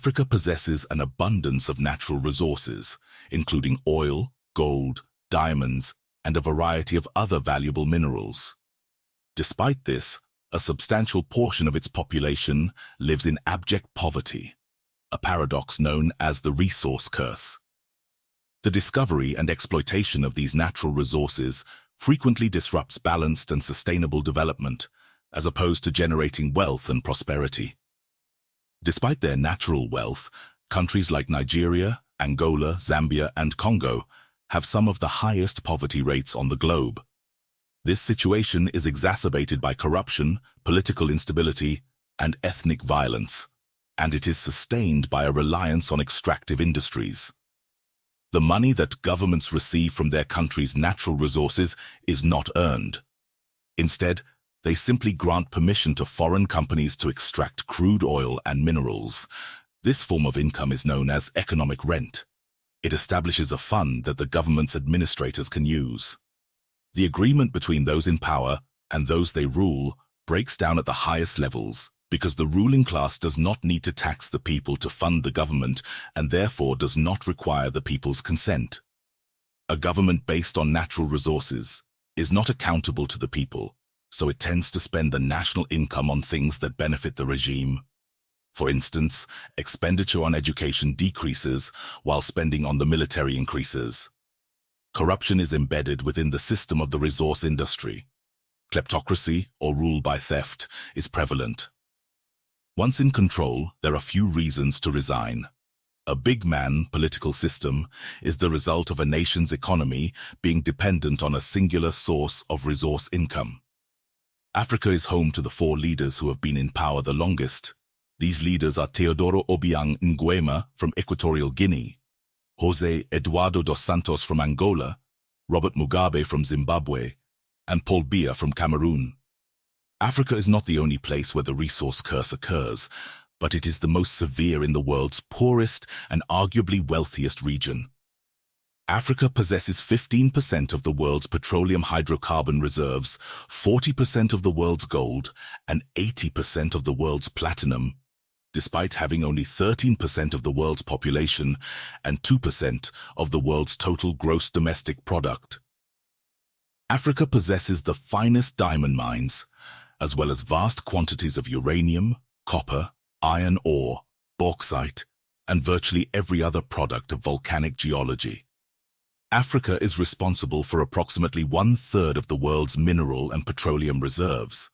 Africa possesses an abundance of natural resources, including oil, gold, diamonds, and a variety of other valuable minerals. Despite this, a substantial portion of its population lives in abject poverty, a paradox known as the resource curse. The discovery and exploitation of these natural resources frequently disrupts balanced and sustainable development, as opposed to generating wealth and prosperity. Despite their natural wealth, countries like Nigeria, Angola, Zambia, and Congo have some of the highest poverty rates on the globe. This situation is exacerbated by corruption, political instability, and ethnic violence, and it is sustained by a reliance on extractive industries. The money that governments receive from their country's natural resources is not earned. Instead, they simply grant permission to foreign companies to extract crude oil and minerals. This form of income is known as economic rent. It establishes a fund that the government's administrators can use. The agreement between those in power and those they rule breaks down at the highest levels because the ruling class does not need to tax the people to fund the government and therefore does not require the people's consent. A government based on natural resources is not accountable to the people, so it tends to spend the national income on things that benefit the regime. For instance, expenditure on education decreases while spending on the military increases. Corruption is embedded within the system of the resource industry. Kleptocracy, or rule by theft, is prevalent. Once in control, there are few reasons to resign. A big man political system is the result of a nation's economy being dependent on a singular source of resource income. Africa is home to the 4 leaders who have been in power the longest. These leaders are Teodoro Obiang Nguema from Equatorial Guinea, José Eduardo dos Santos from Angola, Robert Mugabe from Zimbabwe, and Paul Biya from Cameroon. Africa is not the only place where the resource curse occurs, but it is the most severe in the world's poorest and arguably wealthiest region. Africa possesses 15% of the world's petroleum hydrocarbon reserves, 40% of the world's gold, and 80% of the world's platinum, despite having only 13% of the world's population and 2% of the world's total gross domestic product. Africa possesses the finest diamond mines, as well as vast quantities of uranium, copper, iron ore, bauxite, and virtually every other product of volcanic geology. Africa is responsible for approximately 1/3 of the world's mineral and petroleum reserves.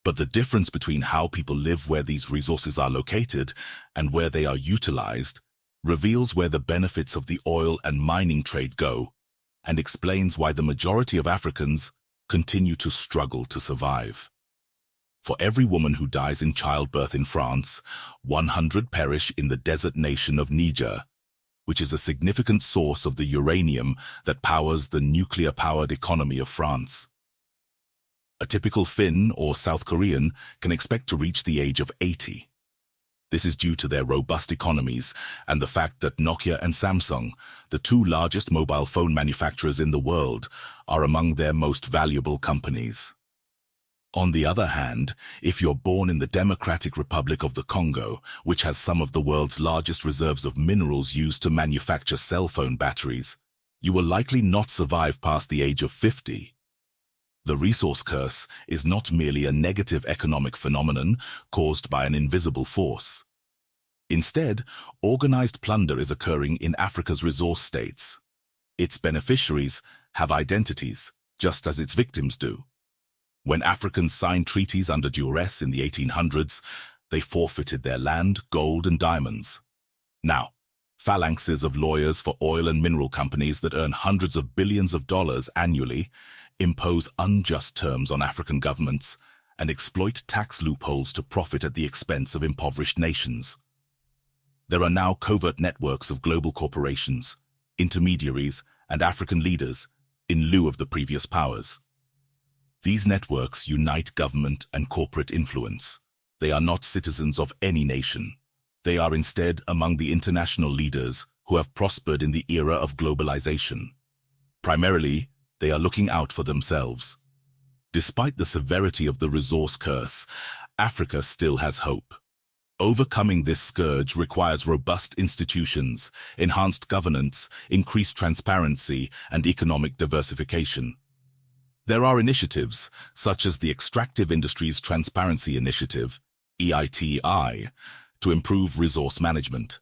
But the difference between how people live where these resources are located and where they are utilized reveals where the benefits of the oil and mining trade go and explains why the majority of Africans continue to struggle to survive. For every woman who dies in childbirth in France, 100 perish in the desert nation of Niger, which is a significant source of the uranium that powers the nuclear-powered economy of France. A typical Finn or South Korean can expect to reach the age of 80. This is due to their robust economies and the fact that Nokia and Samsung, the 2 largest mobile phone manufacturers in the world, are among their most valuable companies. On the other hand, if you're born in the Democratic Republic of the Congo, which has some of the world's largest reserves of minerals used to manufacture cell phone batteries, you will likely not survive past the age of 50. The resource curse is not merely a negative economic phenomenon caused by an invisible force. Instead, organized plunder is occurring in Africa's resource states. Its beneficiaries have identities, just as its victims do. When Africans signed treaties under duress in the 1800s, they forfeited their land, gold, and diamonds. Now, phalanxes of lawyers for oil and mineral companies that earn hundreds of billions of dollars annually impose unjust terms on African governments and exploit tax loopholes to profit at the expense of impoverished nations. There are now covert networks of global corporations, intermediaries, and African leaders in lieu of the previous powers. These networks unite government and corporate influence. They are not citizens of any nation. They are instead among the international leaders who have prospered in the era of globalization. Primarily, they are looking out for themselves. Despite the severity of the resource curse, Africa still has hope. Overcoming this scourge requires robust institutions, enhanced governance, increased transparency, and economic diversification. There are initiatives, such as the Extractive Industries Transparency Initiative, EITI, to improve resource management.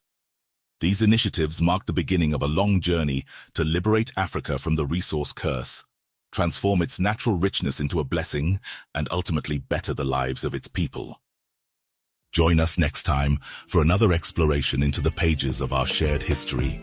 These initiatives mark the beginning of a long journey to liberate Africa from the resource curse, transform its natural richness into a blessing, and ultimately better the lives of its people. Join us next time for another exploration into the pages of our shared history.